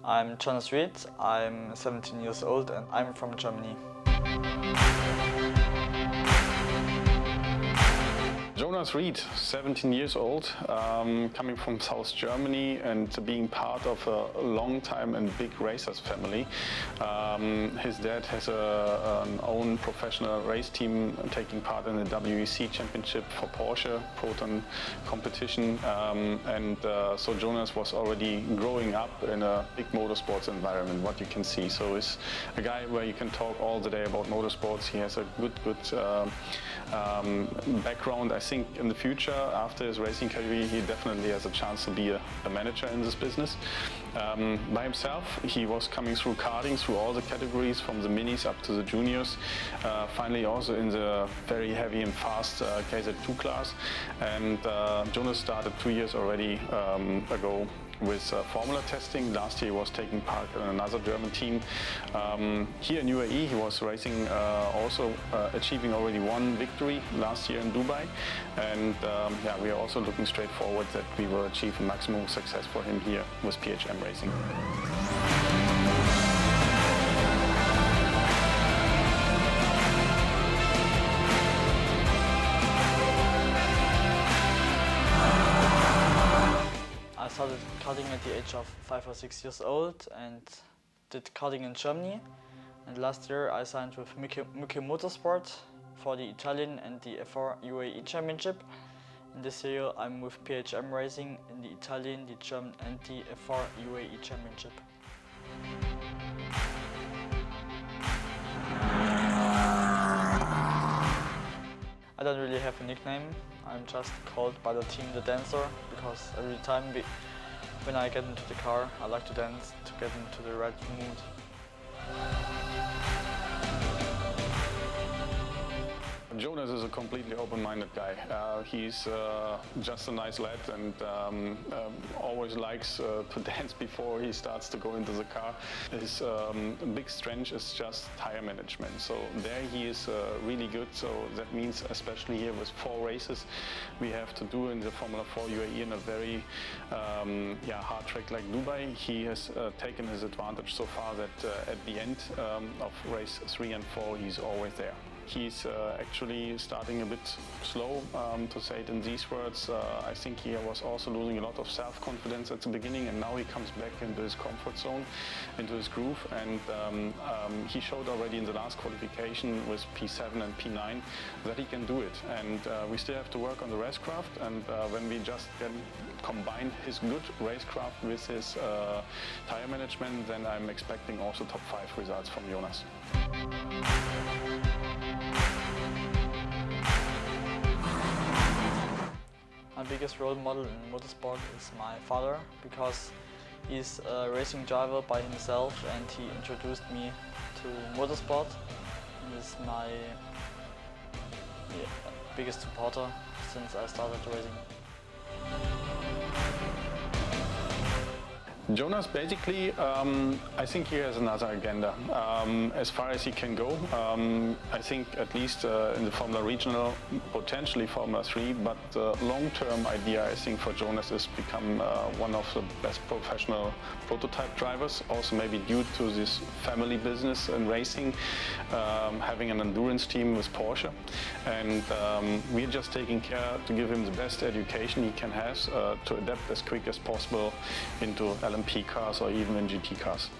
I'm Jonas Ried, I'm 17 years old and I'm from Germany. Jonas Ried, 17 years old, coming from South Germany and being part of a long time and big racers family. His dad has an own professional race team taking part in the WEC championship for Porsche Proton competition, so Jonas was already growing up in a big motorsports environment, what you can see. So he's a guy where you can talk all the day about motorsports. He has a good background. I think in the future, after his racing career, he definitely has a chance to be a manager in this business. By himself, he was coming through karting, through all the categories, from the minis up to the juniors. Finally also in the very heavy and fast KZ2 class. And Jonas started 2 years already ago with formula testing. Last year he was taking part in another German team. Here in UAE he was racing, also achieving already one victory last year in Dubai. And we are also looking straight forward that we will achieve maximum success for him here with PHM Racing. I started karting at the age of 5 or 6 years old and did karting in Germany. And last year I signed with Mickey Motorsport for the Italian and the F4 UAE Championship. And this year I'm with PHM Racing in the Italian, the German and the F4 UAE Championship. I don't really have a nickname. I'm just called by the team the dancer, because every time when I get into the car, I like to dance to get into the right mood. Jonas is a completely open-minded guy. He's just a nice lad and always likes to dance before he starts to go into the car. His big strength is just tire management. So there he is really good. So that means, especially here with 4 races we have to do in the Formula 4 UAE in a very hard track like Dubai, he has taken his advantage so far that at the end of race 3 and 4 he's always there. He's actually starting a bit slow, to say it in these words. I think he was also losing a lot of self-confidence at the beginning, and now he comes back into his comfort zone, into his groove, and he showed already in the last qualification with P7 and P9 that he can do it. And we still have to work on the racecraft, and when we just can combine his good racecraft with his tire management, then I'm expecting also top 5 results from Jonas. My biggest role model in motorsport is my father, because he's a racing driver by himself and he introduced me to motorsport. He is my biggest supporter since I started racing. Jonas, basically, I think he has another agenda. As far as he can go, I think at least in the Formula Regional, potentially Formula 3, but the long-term idea, I think, for Jonas is become one of the best professional prototype drivers, also maybe due to this family business in racing, having an endurance team with Porsche. And we're just taking care to give him the best education he can have to adapt as quick as possible into LMP cars or even in GT cars.